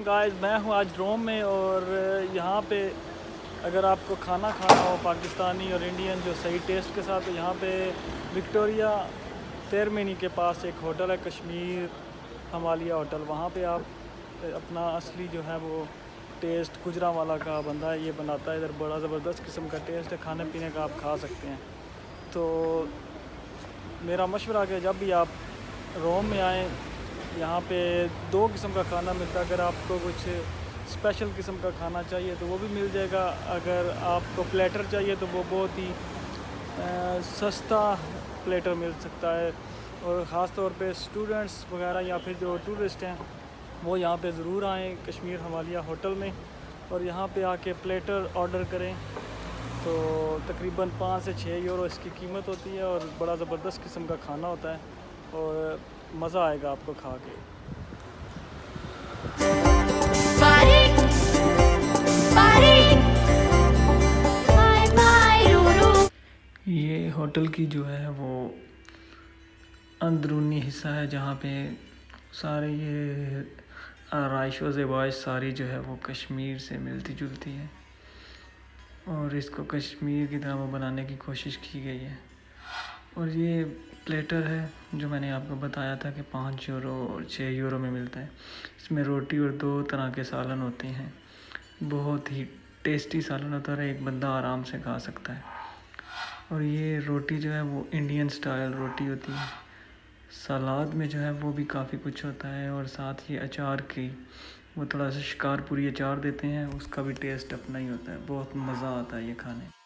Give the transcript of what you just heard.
Guys, मैं हूँ आज रोम में और यहाँ पे अगर आपको खाना खाना हो पाकिस्तानी और इंडियन जो सही टेस्ट के साथ, तो यहाँ पे विक्टोरिया तेरमिनी के पास एक होटल है, कश्मीर हमालिया होटल। वहाँ पे आप अपना असली जो है वो टेस्ट गुजरांवाला का बंदा है, ये बनाता है। इधर बड़ा ज़बरदस्त किस्म का टेस्ट है, खाने पीने का आप खा सकते हैं। तो मेरा मशवरा है कि जब भी आप रोम में आएँ, यहाँ पे 2 किस्म का खाना मिलता है। अगर आपको कुछ स्पेशल किस्म का खाना चाहिए तो वो भी मिल जाएगा। अगर आपको प्लेटर चाहिए तो वो बहुत ही सस्ता प्लेटर मिल सकता है। और ख़ास तौर पे स्टूडेंट्स वगैरह या फिर जो टूरिस्ट हैं वो यहाँ पे ज़रूर आएँ कश्मीर हमालिया होटल में, और यहाँ पे आके प्लेटर ऑर्डर करें। तो तकरीबन 5 से 6 यूरो इसकी कीमत होती है और बड़ा ज़बरदस्त किस्म का खाना होता है और मज़ा आएगा आपको खा के। ये होटल की जो है वो अंदरूनी हिस्सा है, जहाँ पे सारे ये आराइश व ज़ेबाइश सारी जो है वो कश्मीर से मिलती जुलती है और इसको कश्मीर की तरह वो बनाने की कोशिश की गई है। और ये प्लेटर है जो मैंने आपको बताया था कि 5 यूरो और 6 यूरो में मिलता है। इसमें रोटी और 2 तरह के सालन होते हैं। बहुत ही टेस्टी सालन होता है, एक बंदा आराम से खा सकता है। और ये रोटी जो है वो इंडियन स्टाइल रोटी होती है। सलाद में जो है वो भी काफ़ी कुछ होता है और साथ ही अचार की वो थोड़ा सा शिकारपुरी अचार देते हैं, उसका भी टेस्ट अपना ही होता है। बहुत मज़ा आता है ये खाने।